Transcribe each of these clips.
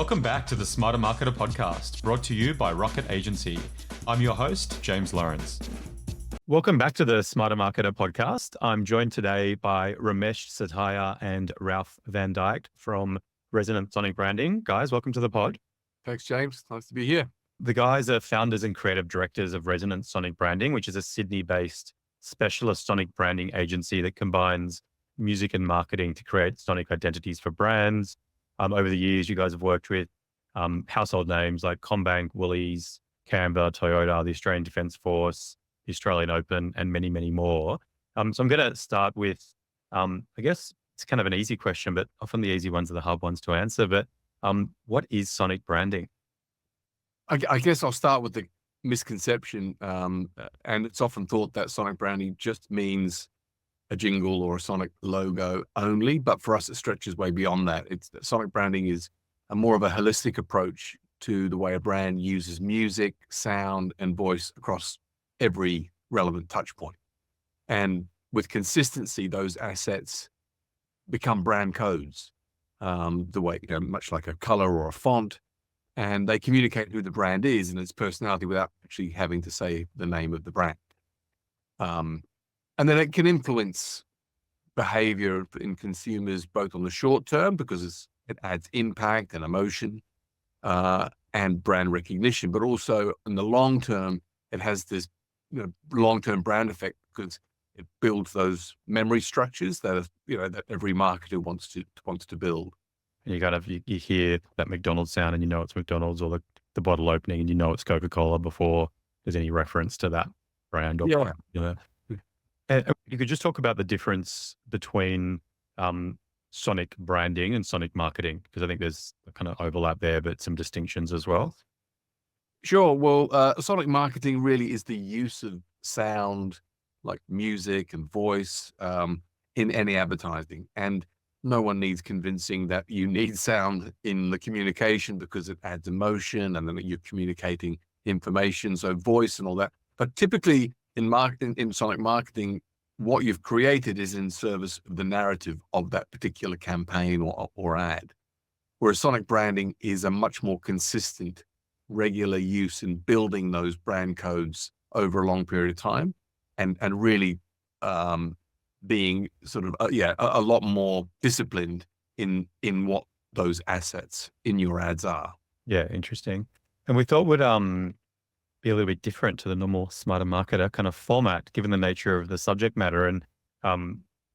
Welcome back to the Smarter Marketer podcast, brought to you by Rocket Agency. I'm your host, James Lawrence. Welcome back to the Smarter Marketer podcast. I'm joined today by Ramesh Sathiah and Ralph Van Dijk from Resonant Sonic Branding. Guys, welcome to the pod. Thanks, James. Nice to be here. The guys are founders and creative directors of Resonant Sonic Branding, which is a Sydney-based specialist sonic branding agency that combines music and marketing to create sonic identities for brands. Over the years, you guys have worked with household names like Commonwealth Bank, Woolies, Canva, Toyota, the Australian Defence Force, the Australian Open, and many, many more. So I'm going to start with, I guess it's kind of an easy question, but often the easy ones are the hard ones to answer. But what is sonic branding? I guess I'll start with the misconception, and it's often thought that sonic branding just means a jingle or a sonic logo only, but for us, it stretches way beyond that. Sonic branding is a more of a holistic approach to the way a brand uses music, sound, and voice across every relevant touch point. And with consistency, those assets become brand codes, the way, much like a color or a font, and they communicate who the brand is and its personality without actually having to say the name of the brand. And then it can influence behavior in consumers, both on the short term, because it adds impact and emotion and brand recognition, but also in the long term, it has this long-term brand effect because it builds those memory structures that that every marketer wants to build. And you hear that McDonald's sound and you know it's McDonald's, or the bottle opening and you know it's Coca-Cola before there's any reference to that brand or brand, And you could just talk about the difference between sonic branding and sonic marketing, because I think there's a kind of overlap there, but some distinctions as well. Sure. Well, sonic marketing really is the use of sound, like music and voice, in any advertising. And no one needs convincing that you need sound in the communication because it adds emotion and then you're communicating information. So voice and all that. But typically in sonic marketing, what you've created is in service of the narrative of that particular campaign or ad. Whereas sonic branding is a much more consistent, regular use in building those brand codes over a long period of time and really being sort of a lot more disciplined in what those assets in your ads are. Yeah, interesting. And we thought would be a little bit different to the normal Smarter Marketer kind of format, given the nature of the subject matter. And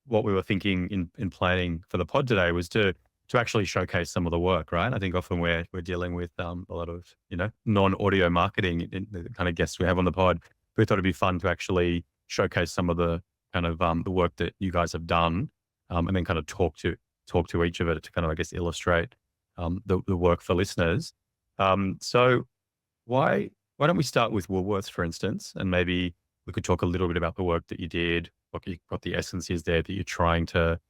what we were thinking in planning for the pod today was to actually showcase some of the work, right? I think often we're dealing with a lot of, non-audio marketing in the kind of guests we have on the pod. We thought it'd be fun to actually showcase some of the kind of the work that you guys have done, and then kind of talk to each of it to kind of, I guess, illustrate the work for listeners. So why don't we start with Woolworths, for instance, and maybe we could talk a little bit about the work that you did, what the essence is there that you're trying to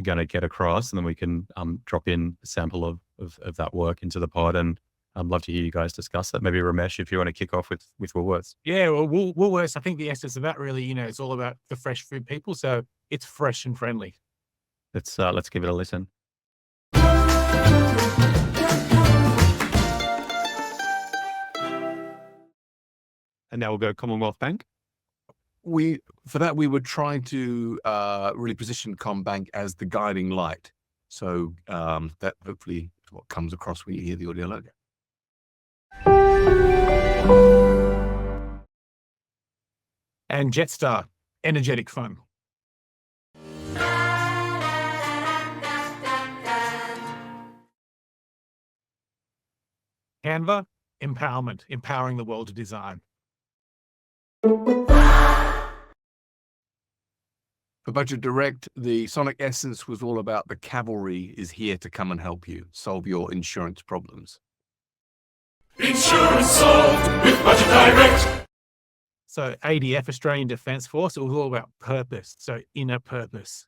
kind of get across, and then we can drop in a sample of that work into the pod. And I'd love to hear you guys discuss that. Maybe Ramesh, if you want to kick off with Woolworths. Yeah, well, Woolworths, I think the essence of that really, it's all about the fresh food people. So it's fresh and friendly. Let's give it a listen. And now we'll go Commonwealth Bank. For that, we were trying to really position Bank as the guiding light. So that hopefully is what comes across when you hear the audio logo. And Jetstar, energetic fun. Canva, empowerment, empowering the world to design. For Budget Direct, the sonic essence was all about the cavalry is here to come and help you solve your insurance problems. Insurance solved with Budget Direct. So ADF, Australian Defence Force, it was all about purpose. So inner purpose.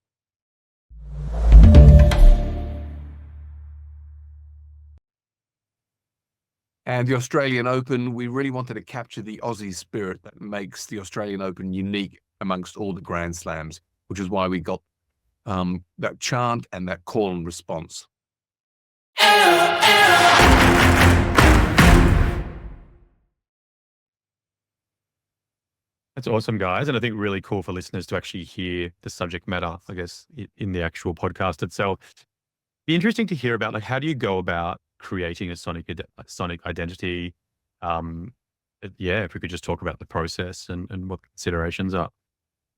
And the Australian Open, we really wanted to capture the Aussie spirit that makes the Australian Open unique amongst all the Grand Slams, which is why we got that chant and that call and response. That's awesome, guys. And I think really cool for listeners to actually hear the subject matter, I guess, in the actual podcast itself. Be interesting to hear about, like, how do you go about creating a sonic identity? Yeah, if we could just talk about the process and what considerations are.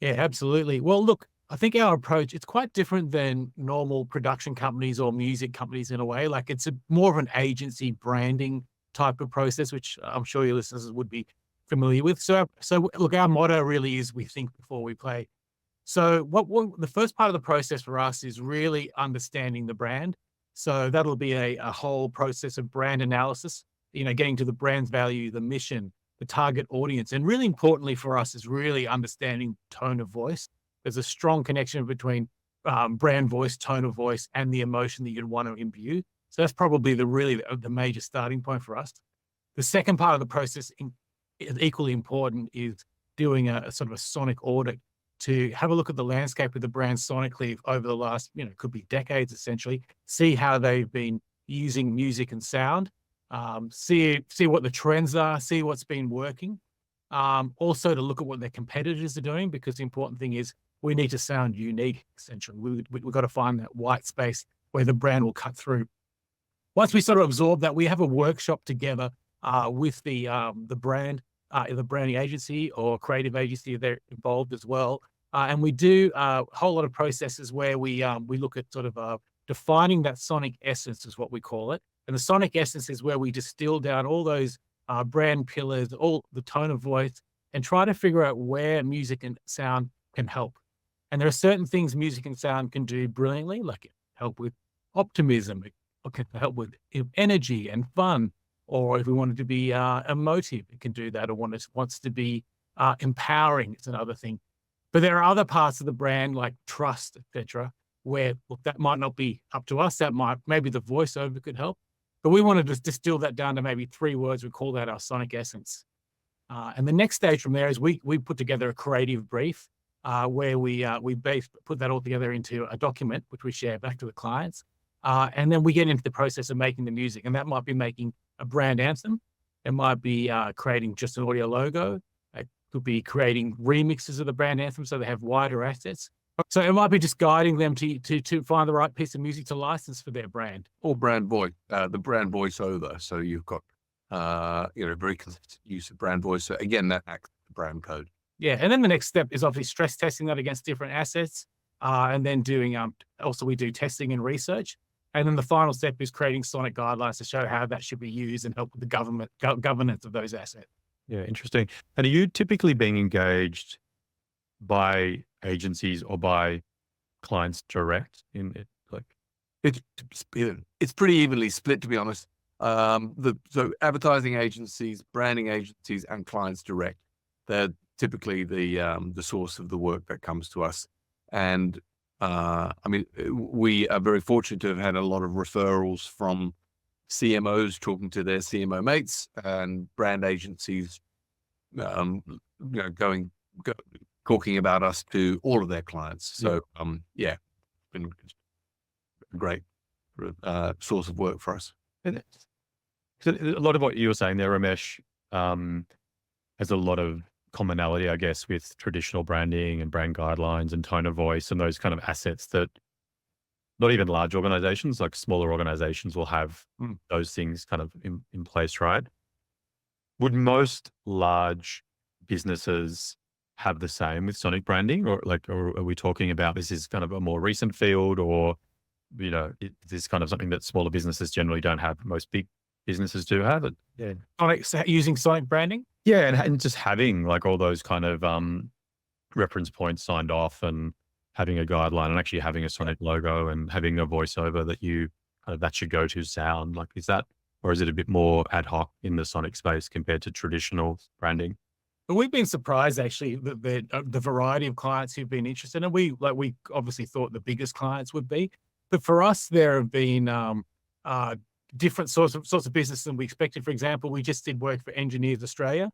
Yeah, absolutely. Well, look, I think our approach, it's quite different than normal production companies or music companies in a way. Like it's more of an agency branding type of process, which I'm sure your listeners would be familiar with. So look, our motto really is we think before we play. So what the first part of the process for us is really understanding the brand. So that'll be a whole process of brand analysis, getting to the brand's value, the mission, the target audience. And really importantly for us is really understanding tone of voice. There's a strong connection between brand voice, tone of voice, and the emotion that you'd want to imbue. So that's probably the major starting point for us. The second part of the process is equally important is doing a sort of a sonic audit to have a look at the landscape of the brand sonically over the last, could be decades essentially, see how they've been using music and sound, see what the trends are, see what's been working. Also to look at what their competitors are doing, because the important thing is we need to sound unique, essentially. We've got to find that white space where the brand will cut through. Once we sort of absorb that, we have a workshop together with the branding agency or creative agency. They're involved as well. And we do a whole lot of processes where we look at sort of defining that sonic essence is what we call it. And the sonic essence is where we distill down all those brand pillars, all the tone of voice, and try to figure out where music and sound can help. And there are certain things music and sound can do brilliantly, like it help with optimism, it can help with energy and fun. Or if we wanted to be emotive, it can do that. Or wants to be empowering, it's another thing. But there are other parts of the brand like trust, etc., where that might not be up to us. Maybe the voiceover could help. But we want to just distill that down to maybe 3 words. We call that our sonic essence. And the next stage from there is we put together a creative brief where we put that all together into a document, which we share back to the clients. And then we get into the process of making the music. And that might be making a brand anthem. It might be creating just an audio logo. It could be creating remixes of the brand anthem so they have wider assets. So it might be just guiding them to find the right piece of music to license for their brand. Or brand voice, the brand voiceover. So you've got, very consistent use of brand voice. So again, that acts as the brand code. Yeah. And then the next step is obviously stress testing that against different assets. And then doing, also we do testing and research. And then the final step is creating sonic guidelines to show how that should be used and help with the governance of those assets. Yeah, interesting. And are you typically being engaged by agencies or by clients direct in it? Like, It's pretty evenly split, to be honest. So advertising agencies, branding agencies, and clients direct, they're typically the source of the work that comes to us. And we are very fortunate to have had a lot of referrals from CMOs talking to their CMO mates and brand agencies, talking about us to all of their clients. So, it's been a great source of work for us. so a lot of what you were saying there, Ramesh, has a lot of commonality, I guess, with traditional branding and brand guidelines and tone of voice and those kind of assets that not even large organizations, like smaller organizations will have those things kind of in place, right? Would most large businesses have the same with sonic branding, or are we talking about this is kind of a more recent field, or, is this kind of something that smaller businesses generally don't have? Most big businesses do have it. Yeah. Using sonic branding? Yeah. And just having like all those kind of reference points signed off and having a guideline and actually having a sonic logo and having a voiceover that's your go-to sound. Like, is that, or is it a bit more ad hoc in the sonic space compared to traditional branding? But we've been surprised actually that the variety of clients who've been interested, and we obviously thought the biggest clients would be, but for us there have been different sorts of business than we expected. For example, we just did work for Engineers Australia,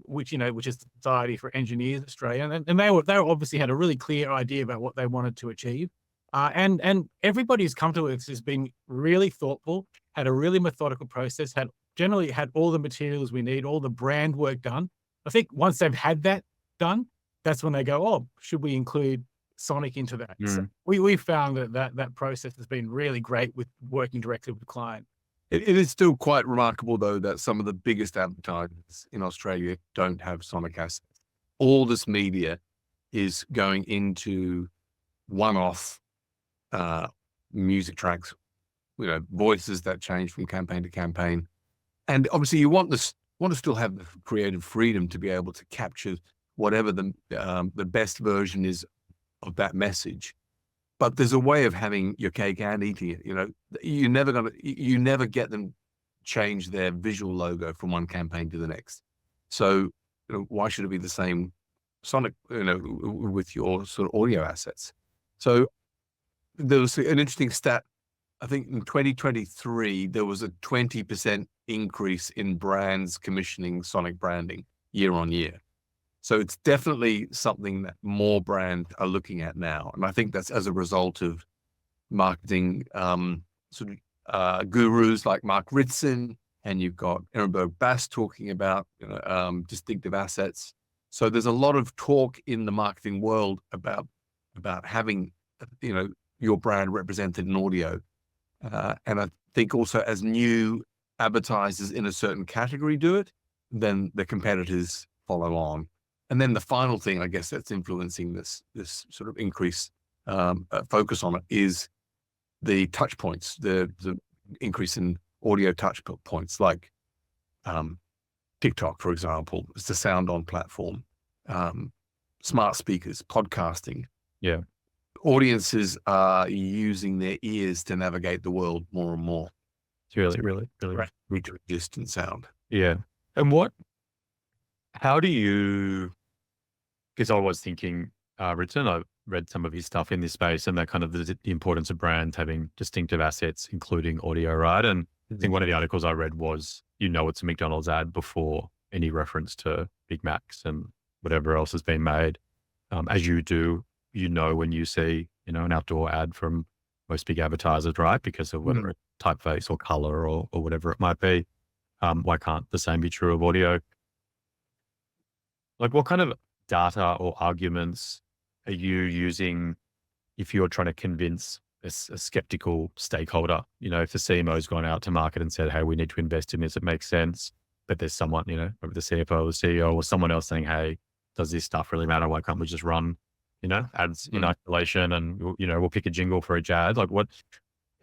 which is the Society for Engineers Australia, and they obviously had a really clear idea about what they wanted to achieve. And everybody who's come to us has been really thoughtful, had a really methodical process, generally had all the materials we need, all the brand work done. I think once they've had that done, that's when they go, oh, should we include Sonic into that? So we found that process has been really great with working directly with the client. It is still quite remarkable, though, that some of the biggest advertisers in Australia don't have Sonic assets. All this media is going into one-off music tracks, voices that change from campaign to campaign. And obviously you want to still have the creative freedom to be able to capture whatever the best version is of that message. But there's a way of having your cake and eating it. You never get them change their visual logo from one campaign to the next. So why should it be the same Sonic, with your sort of audio assets? So there was an interesting stat. I think in 2023, there was a 20% increase in brands commissioning Sonic branding year on year. So it's definitely something that more brands are looking at now. And I think that's as a result of marketing gurus like Mark Ritson, and you've got Ehrenberg Bass talking about distinctive assets. So there's a lot of talk in the marketing world about having your brand represented in audio. And I think also as new advertisers in a certain category do it, then the competitors follow on. And then the final thing, I guess, that's influencing this sort of increased focus on it is the touch points, the increase in audio touch points, like TikTok, for example, is the sound on platform, smart speakers, podcasting. Yeah. Audiences are using their ears to navigate the world more and more. It's really Distant sound. Yeah. And how do you, because I was thinking, Ritson, I read some of his stuff in this space, and that kind of the importance of brands having distinctive assets, including audio, right? And I think one of the articles I read was, it's a McDonald's ad before any reference to Big Macs and whatever else has been made. As you do, when you see, an outdoor ad from most big advertisers, right? Because of whether it's typeface or color or whatever it might be. Why can't the same be true of audio? Like, what kind of data or arguments are you using if you're trying to convince a skeptical stakeholder? If the CMO's gone out to market and said, hey, we need to invest in this, it makes sense. But there's someone, maybe the CFO or the CEO or someone else saying, hey, does this stuff really matter? Why can't we just run, ads in isolation and, we'll pick a jingle for each ad? Like, are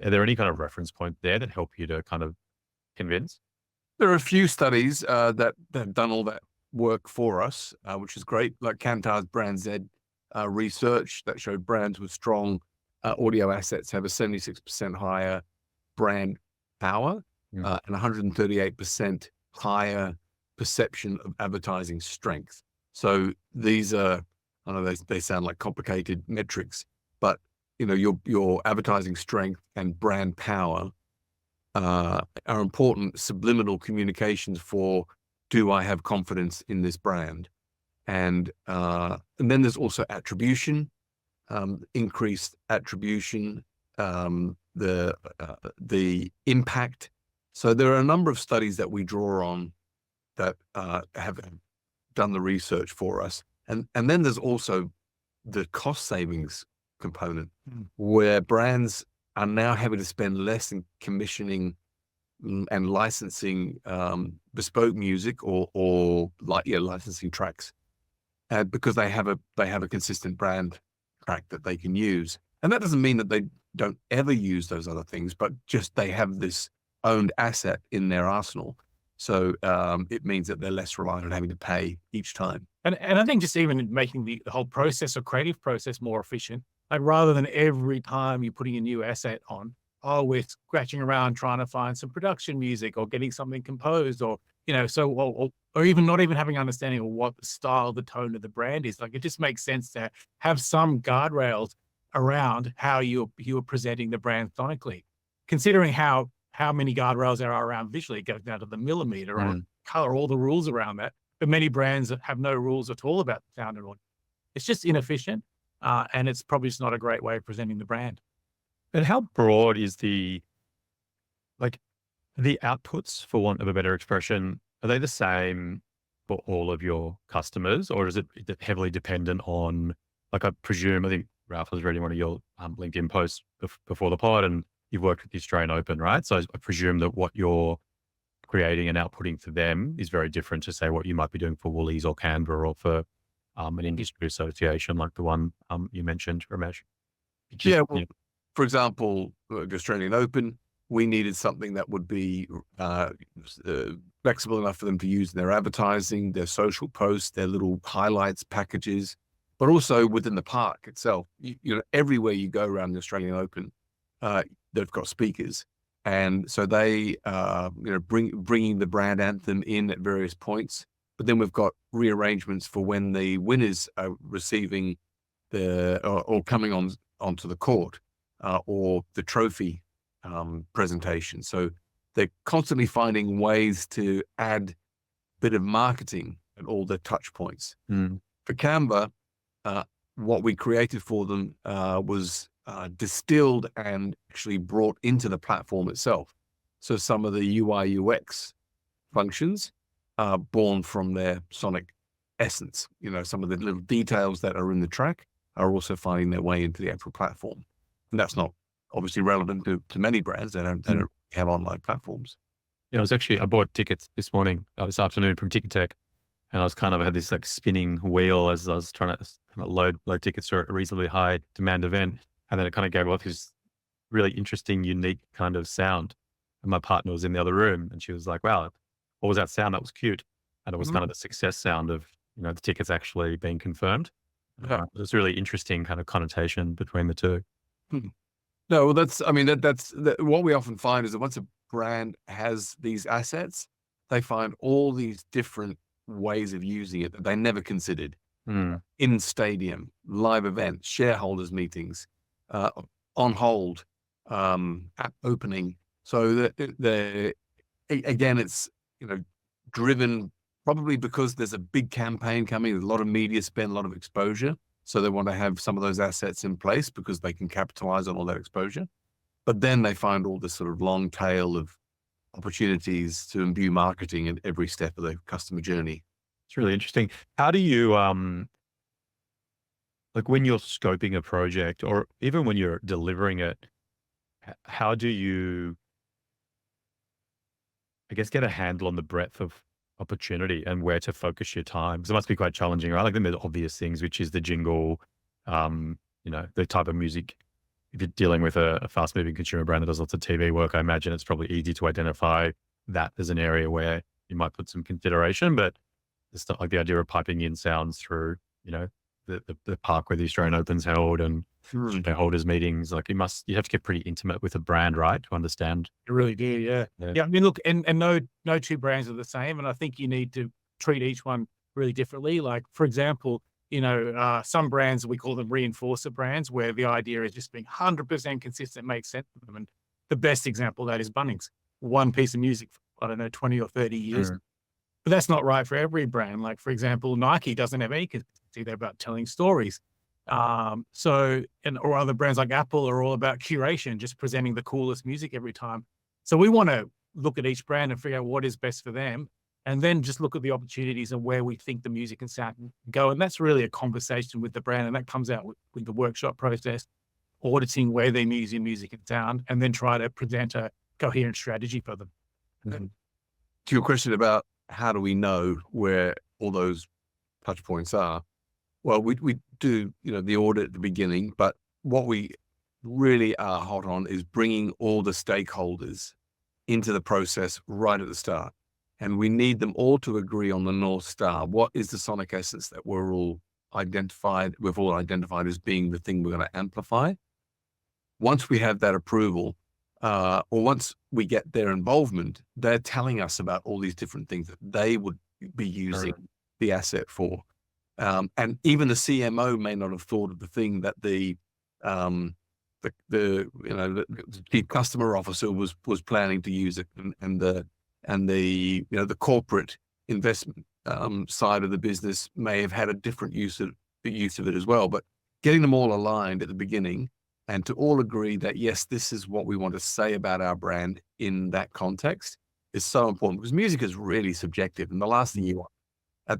there any kind of reference point there that help you to kind of convince? There are a few studies that have done all that work for us, which is great. Like Kantar's Brand Z research that showed brands with strong audio assets have a 76% higher brand power and 138% higher perception of advertising strength. So these are, I know they sound like complicated metrics, but your advertising strength and brand power are important subliminal communications for, do I have confidence in this brand? And then there's also attribution, increased attribution, the impact. So there are a number of studies that we draw on that have done the research for us. And then there's also the cost savings component, where brands are now having to spend less in commissioning and licensing bespoke music or licensing tracks, because they have a consistent brand track that they can use. And that doesn't mean that they don't ever use those other things, but just they have this owned asset in their arsenal. So it means that they're less reliant on having to pay each time. And I think just even making the whole process or creative process more efficient, like rather than every time you're putting a new asset on, we're scratching around trying to find some production music or getting something composed or, or even not even having understanding of what the style, the tone of the brand is. Like, it just makes sense to have some guardrails around how you're presenting the brand sonically, considering how many guardrails there are around visually. It goes down to the millimeter or color, all the rules around that. But many brands have no rules at all about sound and audio. It's just inefficient. and it's probably just not a great way of presenting the brand. And how broad is like the outputs, for want of a better expression, are they the same for all of your customers, or is it heavily dependent on, like, I presume, I think Ralph was reading one of your LinkedIn posts before the pod, and you've worked with the Australian Open, right? So I presume that what you're creating and outputting for them is very different to, say, what you might be doing for Woolies or Canva or for an industry association like the one you mentioned, Ramesh. Yeah, well, for example, the Australian Open, we needed something that would be flexible enough for them to use in their advertising, their social posts, their little highlights packages, but also within the park itself. You know, everywhere you go around the Australian Open, they've got speakers, and so they bringing the brand anthem in at various points. But then we've got rearrangements for when the winners are receiving or coming onto the court, or the trophy presentation. So they're constantly finding ways to add a bit of marketing at all the touch points. For Canva, what we created for them was distilled and actually brought into the platform itself. So some of the UI UX functions are born from their sonic essence. You know, some of the little details that are in the track are also finding their way into the actual platform. And that's not obviously relevant to many brands that don't have online platforms. Yeah, I bought tickets this afternoon from Ticket Tech, and I had this like spinning wheel as I was trying to kind of load tickets for a reasonably high demand event. And then it kind of gave off this really interesting, unique kind of sound. And my partner was in the other room, and she was like, wow, what was that sound? That was cute. And it was kind of the success sound of, the tickets actually being confirmed. Yeah. It was really interesting kind of connotation between the two. No, well, that's what we often find is that once a brand has these assets, they find all these different ways of using it that they never considered. In stadium, live events, shareholders meetings, on hold, app opening. So again, it's driven probably because there's a big campaign coming, there's a lot of media spend, a lot of exposure. So they want to have some of those assets in place because they can capitalize on all that exposure. But then they find all this sort of long tail of opportunities to imbue marketing at every step of the customer journey. It's really interesting. How do you, like when you're scoping a project or even when you're delivering it, how do you, I guess, get a handle on the breadth of opportunity and where to focus your time? Because it must be quite challenging, right? Like the obvious things, which is the jingle, the type of music. If you're dealing with a fast moving consumer brand that does lots of TV work, I imagine it's probably easy to identify that as an area where you might put some consideration, but it's not like the idea of piping in sounds through, the park where the Australian Open's held and shareholders meetings. Like you have to get pretty intimate with a brand, right? To understand. You really do. Yeah. I mean, look, and no two brands are the same. And I think you need to treat each one really differently. Like, for example, some brands, we call them reinforcer brands, where the idea is just being 100% consistent, makes sense to them. And the best example of that is Bunnings. One piece of music for, 20 or 30 years. But that's not right for every brand. Like, for example, Nike doesn't have any consistency. They're about telling stories. Or other brands like Apple are all about curation, just presenting the coolest music every time. So we want to look at each brand and figure out what is best for them, and then just look at the opportunities and where we think the music and sound can go. And that's really a conversation with the brand, and that comes out with the workshop process, auditing where they're using music and sound, and then try to present a coherent strategy for them. To your question about how do we know where all those touch points are? Well, we do, the audit at the beginning, but what we really are hot on is bringing all the stakeholders into the process right at the start. And we need them all to agree on the North Star. What is the sonic essence that we've all identified as being the thing we're going to amplify? Once we have that approval, or once we get their involvement, they're telling us about all these different things that they would be using the asset for. And even the CMO may not have thought of the thing that the chief customer officer was planning to use it, and the corporate investment side of the business may have had a different use of it as well. But getting them all aligned at the beginning and to all agree that, yes, this is what we want to say about our brand in that context is so important, because music is really subjective. And the last thing you want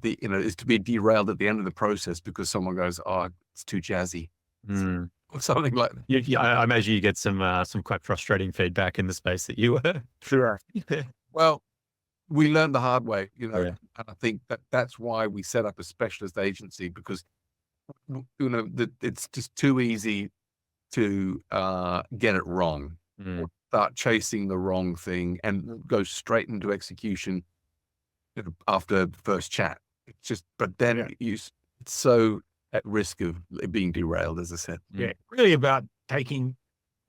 is to be derailed at the end of the process because someone goes, "Oh, it's too jazzy," or something like that. Yeah, I imagine you get some quite frustrating feedback in the space that you were. Sure. Well, we learned the hard way, Yeah. and I think that's why we set up a specialist agency, because it's just too easy to get it wrong, or start chasing the wrong thing and go straight into execution after the first chat. It's just, but then it's so at risk of being derailed, as I said. Yeah, really about taking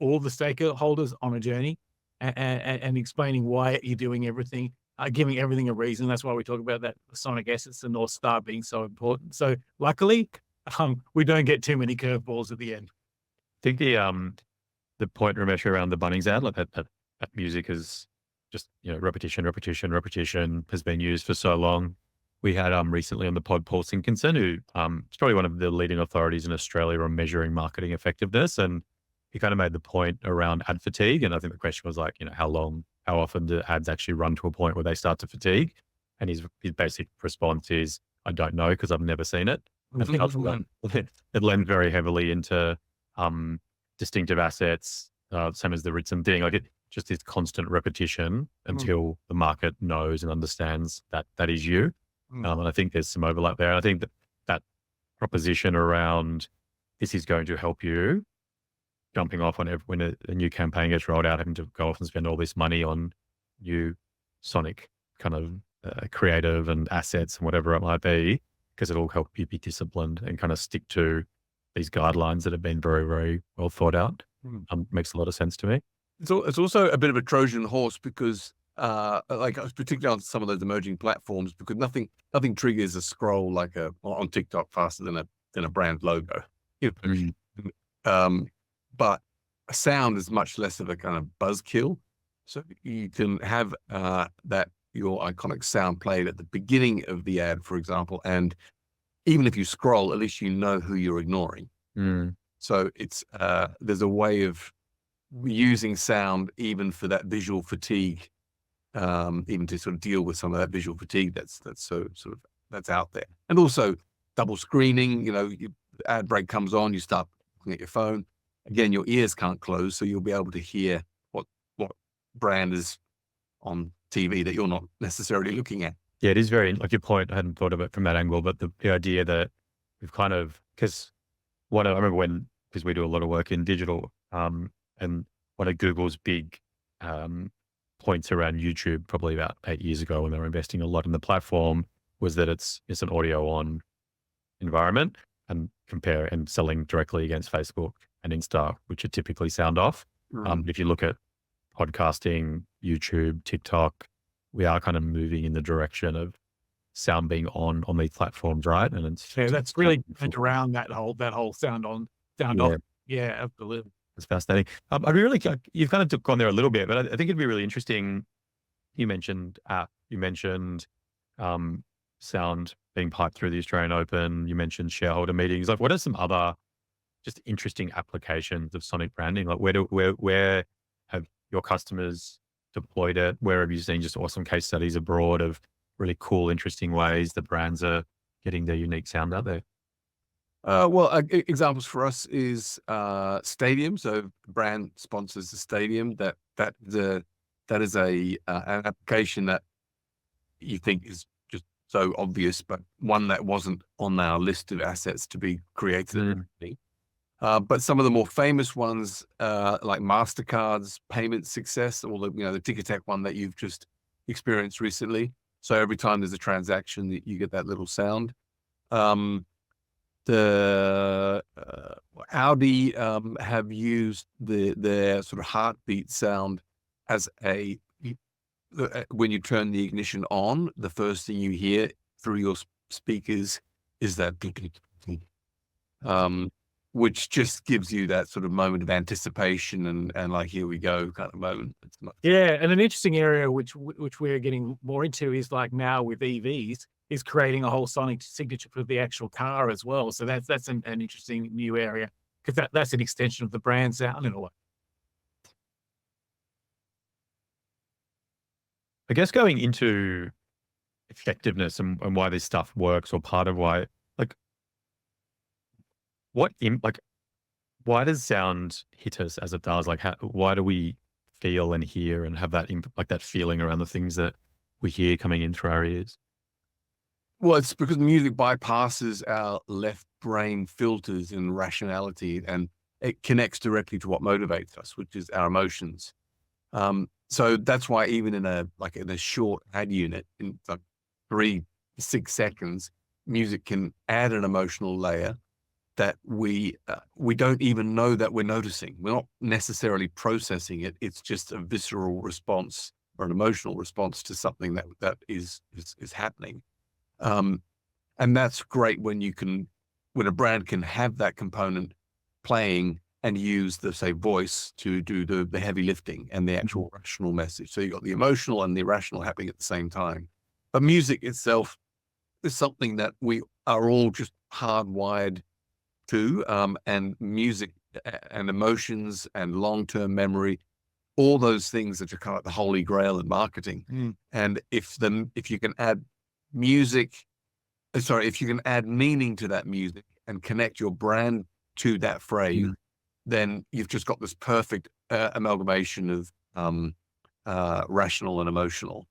all the stakeholders on a journey and explaining why you're doing everything, giving everything a reason. That's why we talk about that sonic essence, the North Star being so important. So luckily, we don't get too many curveballs at the end. I think the point, Ramesh, around the Bunnings ad, like that music is just, repetition has been used for so long. We had recently on the pod Paul Sinkinson, who is probably one of the leading authorities in Australia on measuring marketing effectiveness, and he kind of made the point around ad fatigue. And I think the question was like, how often do ads actually run to a point where they start to fatigue? And his basic response is, I don't know, because I've never seen it. And it lends very heavily into distinctive assets, same as the written thing. Like it just is constant repetition until the market knows and understands that is you. And I think there's some overlap there. And I think that proposition around this is going to help you, jumping off on when a new campaign gets rolled out, having to go off and spend all this money on new sonic kind of creative and assets and whatever it might be, because it'll help you be disciplined and kind of stick to these guidelines that have been very, very well thought out. Makes a lot of sense to me. It's also a bit of a Trojan horse because, particularly on some of those emerging platforms, because nothing triggers a scroll like on TikTok faster than a brand logo. But a sound is much less of a kind of buzzkill, so you can have your iconic sound played at the beginning of the ad, for example, and even if you scroll, at least you know who you're ignoring. So it's there's a way of using sound even for that visual fatigue, even to sort of deal with some of that visual fatigue that's that's out there. And also double screening, the ad break comes on, you start looking at your phone. Again, your ears can't close, so you'll be able to hear what brand is on TV that you're not necessarily looking at. Yeah, it is very, like your point, I hadn't thought of it from that angle, but the idea that we've kind of, because I remember because we do a lot of work in digital, and one of Google's big points around YouTube probably about 8 years ago when they were investing a lot in the platform was that it's an audio on environment and selling directly against Facebook and Insta, which are typically sound off. If you look at podcasting, YouTube, TikTok, we are kind of moving in the direction of sound being on these platforms, right? And that's really around that whole sound on, sound off. Yeah, absolutely. It's fascinating. I'd be really, you've kind of gone there a little bit, but I think it'd be really interesting. You mentioned app, you mentioned sound being piped through the Australian Open, you mentioned shareholder meetings. Like, what are some other just interesting applications of sonic branding? Like, where have your customers deployed it? Where have you seen just awesome case studies abroad of really cool, interesting ways that brands are getting their unique sound out there? Examples for us is stadium. So brand sponsors the stadium. That is an application that you think is just so obvious, but one that wasn't on our list of assets to be created. But some of the more famous ones, like MasterCard's payment success, or the Ticketek one that you've just experienced recently. So every time there's a transaction, you get that little sound. The Audi have used their sort of heartbeat sound as when you turn the ignition on, the first thing you hear through your speakers is that, which just gives you that sort of moment of anticipation and like, here we go kind of moment. Yeah, and an interesting area which we're getting more into is like now with EVs, is creating a whole sonic signature for the actual car as well. So that's an interesting new area because that's an extension of the brand sound in a way. I guess going into effectiveness and why this stuff works, or part of why, like, like, why does sound hit us as it does? Like, why do we feel and hear and have that like that feeling around the things that we hear coming in through our ears? Well, it's because music bypasses our left brain filters and rationality, and it connects directly to what motivates us, which is our emotions. So that's why even in a short ad unit, in like 3-6 seconds, music can add an emotional layer that we don't even know that we're noticing. We're not necessarily processing it. It's just a visceral response or an emotional response to something that is happening. And that's great when a brand can have that component playing and use the, say, voice to do the heavy lifting and the actual rational message. So you got the emotional and the irrational happening at the same time. But music itself is something that we are all just hardwired to, and music and emotions and long-term memory, all those things that are kind of the holy grail in marketing. And if you can add if you can add meaning to that music and connect your brand to that phrase, then you've just got this perfect amalgamation of rational and emotional.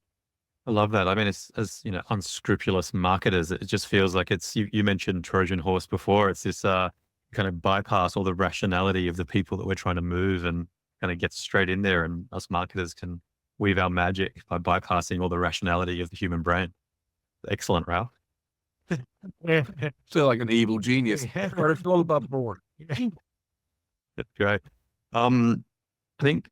I love that. I mean, it's, as you know, unscrupulous marketers, it just feels like it's, you mentioned Trojan horse before. It's this kind of bypass all the rationality of the people that we're trying to move and kind of get straight in there. And us marketers can weave our magic by bypassing all the rationality of the human brain. Excellent, Ralph. So like an evil genius. But it's all about board. That's great. I think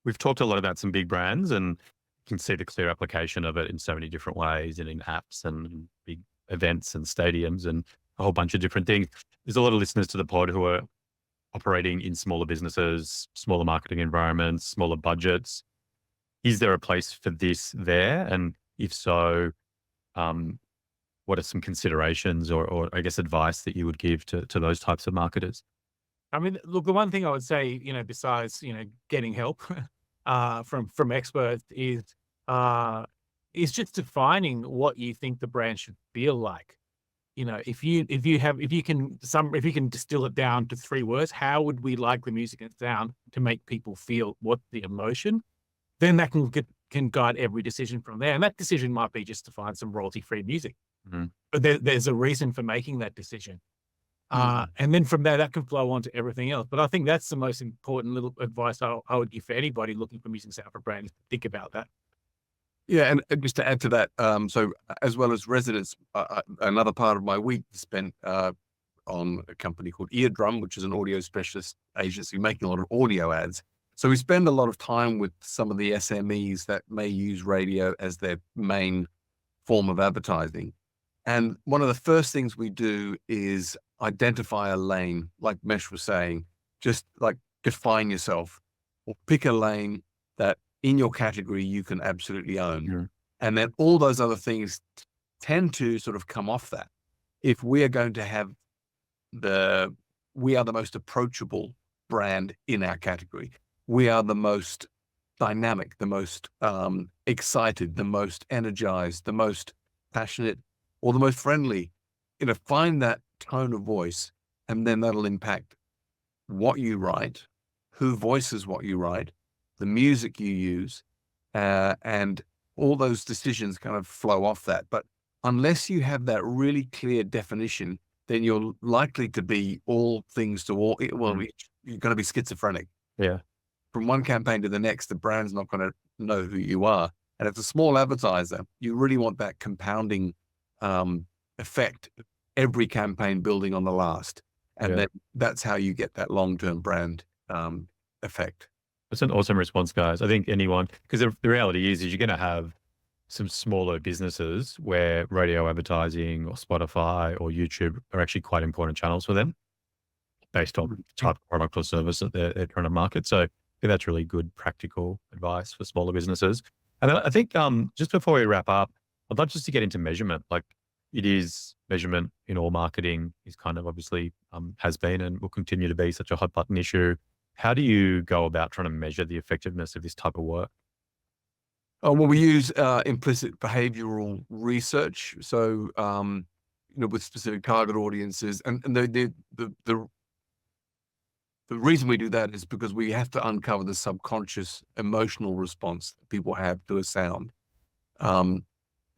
we've talked a lot about some big brands, and you can see the clear application of it in so many different ways, and in apps and big events and stadiums and a whole bunch of different things. There's a lot of listeners to the pod who are operating in smaller businesses, smaller marketing environments, smaller budgets. Is there a place for this there? And if so, what are some considerations or I guess advice that you would give to those types of marketers? I mean, look, the one thing I would say, besides, getting help from experts is just defining what you think the brand should feel like. If you can distill it down to 3 words, how would we like the music and sound to make people feel? What the emotion? Then that can guide every decision from there. And that decision might be just to find some royalty-free music. But there's a reason for making that decision. And then from there, that can flow on to everything else. But I think that's the most important little advice I would give for anybody looking for music and sound for brands. Think about that. Yeah, and just to add to that, so as well as residents, another part of my week spent on a company called Eardrum, which is an audio specialist agency making a lot of audio ads. So we spend a lot of time with some of the SMEs that may use radio as their main form of advertising. And one of the first things we do is identify a lane, like Mesh was saying, just like define yourself or pick a lane that in your category you can absolutely own. And then all those other things tend to sort of come off that. If we are going to have we are the most approachable brand in our category. We are the most dynamic, the most excited, the most energized, the most passionate, or the most friendly. Find that tone of voice, and then that'll impact what you write, who voices what you write, the music you use, and all those decisions kind of flow off that. But unless you have that really clear definition, then you're likely to be all things to all. Well, you're going to be schizophrenic. Yeah. From one campaign to the next, the brand's not going to know who you are. And as a small advertiser, you really want that compounding effect, every campaign building on the last. And then that's how you get that long-term brand effect. That's an awesome response, guys. I think because the reality is you're going to have some smaller businesses where radio advertising or Spotify or YouTube are actually quite important channels for them based on the type of product or service that they're trying to market. So I think that's really good practical advice for smaller businesses. And then I think just before we wrap up, I'd love just to get into measurement. Like, it is measurement in all marketing is kind of obviously has been and will continue to be such a hot button issue. How do you go about trying to measure the effectiveness of this type of work? Oh, well, we use implicit behavioral research. So, with specific target audiences, and the reason we do that is because we have to uncover the subconscious emotional response that people have to a sound.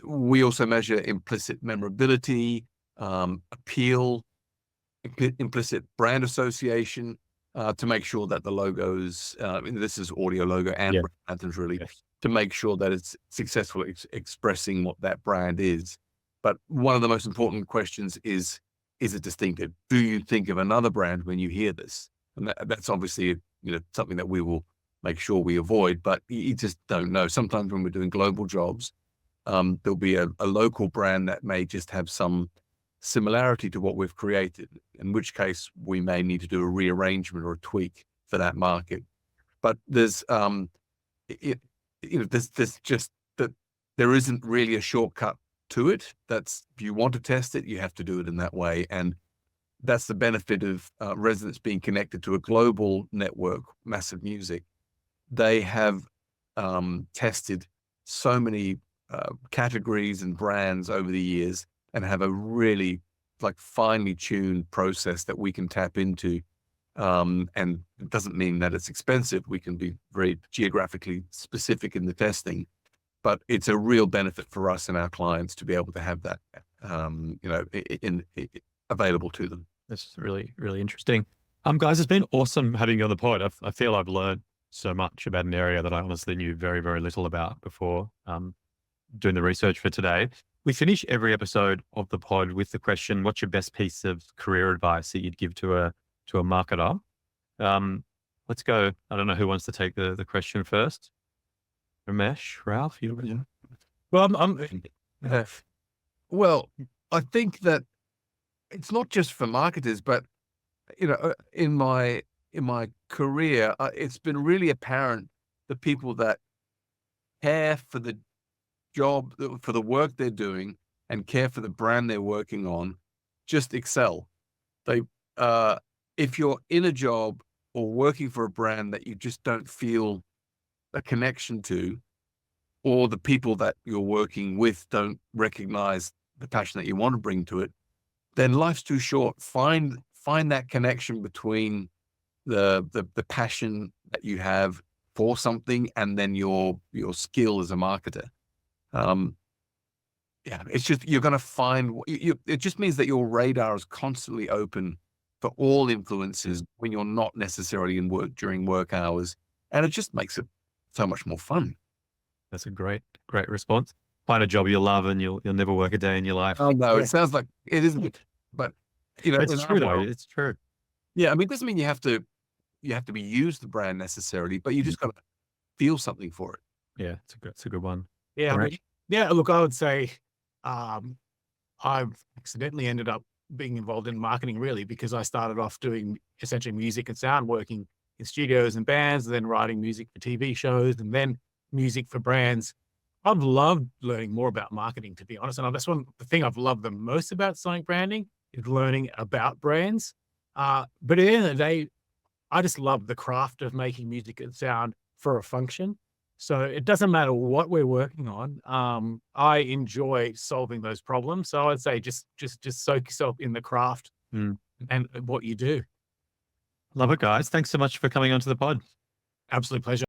We also measure implicit memorability, appeal, implicit brand association, to make sure that the logos, this is audio logo and Yeah. brand anthems really, Yes. to make sure that it's successfully expressing what that brand is. But one of the most important questions is it distinctive? Do you think of another brand when you hear this? And that's obviously, something that we will make sure we avoid, but you just don't know. Sometimes when we're doing global jobs, there'll be a local brand that may just have some similarity to what we've created, in which case we may need to do a rearrangement or a tweak for that market. But there's, there's just that there isn't really a shortcut to it. That's, if you want to test it, you have to do it in that way. And that's the benefit of residents being connected to a global network, Massive Music. They have tested so many categories and brands over the years and have a really finely tuned process that we can tap into. And it doesn't mean that it's expensive. We can be very geographically specific in the testing, but it's a real benefit for us and our clients to be able to have that, available to them. That's really, really interesting. Guys, it's been awesome having you on the pod. I feel I've learned so much about an area that I honestly knew very, very little about before doing the research for today. We finish every episode of the pod with the question, what's your best piece of career advice that you'd give to a marketer? Let's go. I don't know who wants to take the question first. Ramesh, Ralph, you? Well, Well, I think that it's not just for marketers, but in my career, it's been really apparent the people that care for the job, for the work they're doing, and care for the brand they're working on, just excel. They, if you're in a job or working for a brand that you just don't feel a connection to, or the people that you're working with don't recognize the passion that you want to bring to it, then life's too short. Find that connection between the passion that you have for something and then your skill as a marketer. It's just, you're going to find, it just means that your radar is constantly open for all influences when you're not necessarily in work during work hours. And it just makes it so much more fun. That's a great response. Find a job you love and you'll never work a day in your life. Oh no, it sounds like it isn't, but It's true though. It's true. Yeah, I mean, it doesn't mean you have to be used the brand necessarily, but you just got to feel something for it. Yeah, it's a good one. yeah, Right. look, I would say I've accidentally ended up being involved in marketing really because I started off doing essentially music and sound, working in studios and bands, and then writing music for TV shows and then music for brands. I've loved learning more about marketing, to be honest. And that's the thing I've loved the most about sonic branding is learning about brands. But at the end of the day, I just love the craft of making music and sound for a function. So it doesn't matter what we're working on. I enjoy solving those problems. So I'd say just soak yourself in the craft Mm. and what you do. Love it, guys. Thanks so much for coming onto the pod. Absolute pleasure.